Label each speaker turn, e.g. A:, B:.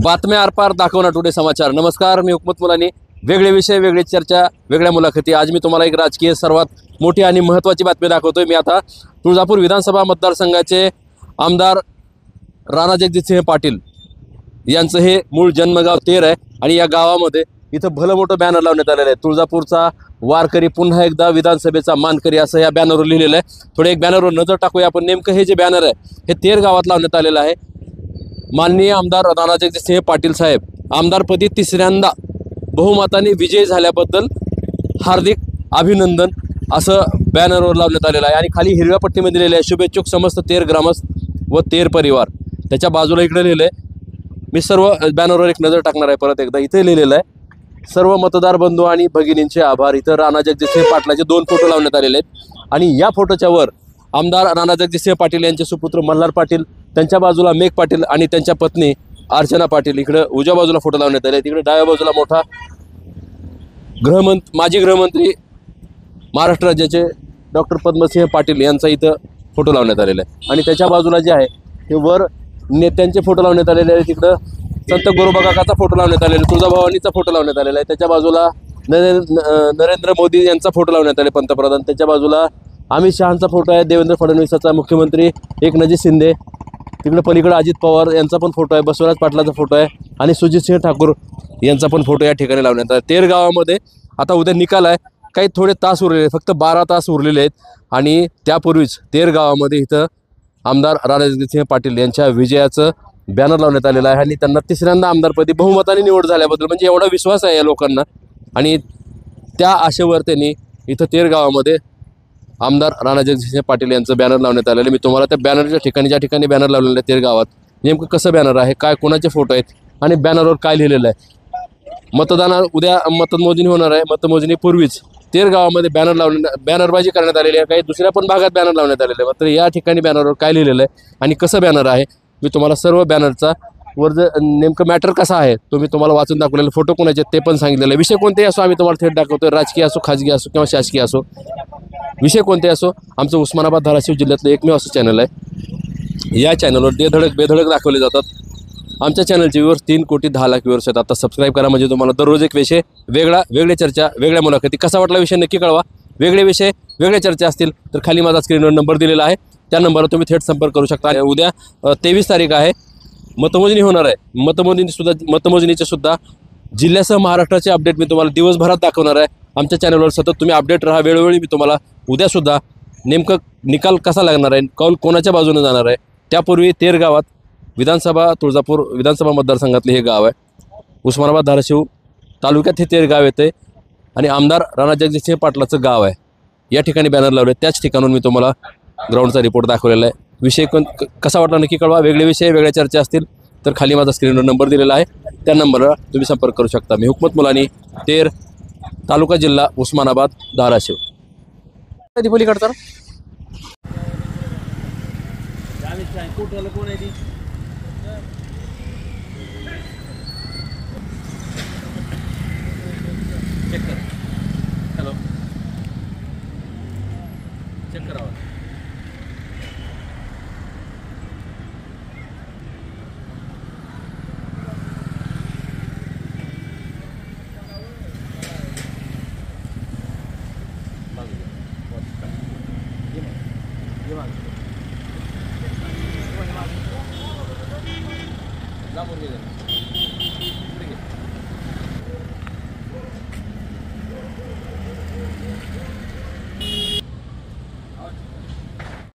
A: बातम्या आरपार दाखवणार टुडे समाचार। नमस्कार, मी हुकमत मुलानी। वेगळे विषय, वेगळी चर्चा, वेगळ्या मुलाखती। आज मी तुम्हाला एक राजकीय सर्वात मोठी आणि महत्त्वाची बातमी दाखवतोय। मी आता तुळजापूर विधानसभा मतदारसंघाचे आमदार राणा जगजितसिंह पाटील यांचं हे मूळ जन्मगाव तेर आहे आणि या गावामध्ये इथं भलं मोठं बॅनर लावण्यात आलेलं आहे। तुळजापूरचा वारकरी पुन्हा एकदा विधानसभेचा मानकरी असं या बॅनरवर लिहिलेलं आहे। थोडे एक बॅनरवर नजर टाकूया आपण। नेमकं हे जे बॅनर आहे हे तेर गावात लावण्यात आलेलं आहे। माननीय आमदार राणा जगजितसिंह पाटील साहेब आमदारपदी तिसऱ्यांदा बहुमताने विजय झाल्याबद्दल हार्दिक अभिनंदन असं बॅनरवर लावण्यात आलेलं आहे आणि खाली हिरव्या पट्टीमध्ये लिहिलेलं आहे शुभेच्छुक समस्त तेर ग्रामस्थ व तेर परिवार। त्याच्या बाजूला इकडे लिहिलं आहे, मी सर्व बॅनरवर एक नजर टाकणार आहे परत एकदा। इथे लिहिलेलं आहे सर्व मतदार बंधू आणि भगिनींचे आभार। इथं राणा जगजितसिंह पाटलाचे 2 फोटो लावण्यात आलेले आहेत आणि या फोटोच्या वर आमदार राणा जगजितसिंह पाटील यांचे सुपुत्र मल्हार पाटील, त्यांच्या बाजूला मेघ पाटील आणि त्यांच्या पत्नी अर्चना पाटील इकडे उजव्या बाजूला फोटो लावण्यात आले। तिकडे डाव्या बाजूला मोठा माजी गृहमंत्री महाराष्ट्र राज्याचे डॉक्टर पद्मसिंह पाटील यांचा इथं फोटो लावण्यात आलेला आहे आणि त्याच्या बाजूला जे आहे ते वर नेत्यांचे फोटो लावण्यात आलेले आहेत। तिकडं संत गोरोबा काकाचा फोटो लावण्यात आलेला, तुळजाभवानीचा फोटो लावण्यात आलेला आहे। त्याच्या बाजूला नरेंद्र मोदी यांचा फोटो लावण्यात आले पंतप्रधान। त्याच्या बाजूला अमित शहांचा फोटो आहे, देवेंद्र फडणवीसाचा मुख्यमंत्री, एकनाथजी शिंदे, तिकडे पलीकडे अजित पवार यांचा पण फोटो आहे, बसवराज पाटलाचा फोटो आहे आणि सुजितसिंह ठाकूर यांचा पण फोटो या ठिकाणी लावण्यात आहे। तेर गावामध्ये आता उद्या निकाल आहे, काही थोडे तास उरलेले, फक्त 12 तास उरलेले आहेत आणि त्यापूर्वीच तेर गावामध्ये इथं आमदार राणा जगजितसिंह पाटील यांच्या विजयाचं बॅनर लावण्यात आलेलं आहे आणि त्यांना तिसऱ्यांदा आमदारपदी बहुमताने निवड झाल्याबद्दल म्हणजे एवढा विश्वास आहे या लोकांना आणि त्या आशेवर त्यांनी इथं तेर गावामध्ये आमदार राणा जगजितसिंह पाटील यांचं बॅनर लावण्यात आलेलं आहे। मी तुम्हाला त्या बॅनरच्या ठिकाणी ज्या ठिकाणी बॅनर लावलेलं आहे तेर गावात नेमकं कसं बॅनर आहे, काय कोणाचे फोटो आहेत आणि बॅनरवर काय लिहिलेलं आहे। उद्या मतमोजणी होणार आहे, मतमोजणीपूर्वीच तेर गावामध्ये बॅनरबाजी करण्यात आलेली आहे, काही दुसऱ्या पण भागात बॅनर लावण्यात आलेले आहे। मात्र या ठिकाणी बॅनरवर काय लिहिलेलं आहे आणि कसं बॅनर आहे मी तुम्हाला सर्व बॅनरचा वर नेमकं मॅटर कसा आहे तो मी तुम्हाला वाचून दाखवलेलं, फोटो कोणाचे ते पण सांगितलेलं आहे। विषय कोणतेही असो आम्ही तुम्हाला थेट दाखवतो, राजकीय असो, खाजगी असो किंवा शासकीय असो, विषय कोणते असो। आमचं उस्मानाबाद धाराशिव जिल्ह्यातलं एकमेव असं चॅनल आहे। या चॅनलवर बेधडक दाखवले जातात। आमच्या चॅनलचे व्ह्यूअर्स 3 कोटी 10 लाख व्ह्यूअर्स आहेत। आता सबस्क्राईब करा म्हणजे तुम्हाला दररोज एक विषय वेगळी चर्चा, वेगळ्या मुलाखती। कसा वाटला विषय नक्की कळवा। वेगळे विषय, वेगळ्या चर्चा असतील तर खाली माझा स्क्रीनवर नंबर दिलेला आहे, त्या नंबरवर तुम्ही थेट संपर्क करू शकता। उद्या 23 तारीख आहे, मतमोजणी होणार आहे। मतमोजणीचे सुद्धा जिल्ह्यासह महाराष्ट्राचे अपडेट मी तुम्हाला दिवसभरात दाखवणार आहे। आमच्या चॅनलवर सतत तुम्ही अपडेट राहा। वेळोवेळी मी तुम्हाला उद्यासुद्धा नेमकं निकाल कसा लागणार आहे, कौल कोणाच्या बाजूने जाणार आहे। त्यापूर्वी तेर गावात तुळजापूर विधानसभा मतदारसंघातले हे गाव आहे। उस्मानाबाद धाराशिव तालुक्यात हे तेर गाव येते आणि आमदार राणा जगजितसिंह पाटलाचं गाव आहे। या ठिकाणी बॅनर लावले, त्याच ठिकाणून मी तुम्हाला ग्राउंडचा रिपोर्ट दाखवलेला आहे। विषय कसा वाटला नक्की कळवा। वेगळे विषय, वेगळ्या चर्चा असतील तर खाली माझा स्क्रीनवर नंबर दिलेला आहे, त्या नंबरला तुम्ही संपर्क करू शकता। मी हुकमत मुलानी, तेर तालुका जिल्हा उस्मानाबाद धाराशिव। दीपोली काढता कोण आहे ती चेक कर, हॅलो चेक करावा। जा मुर्गी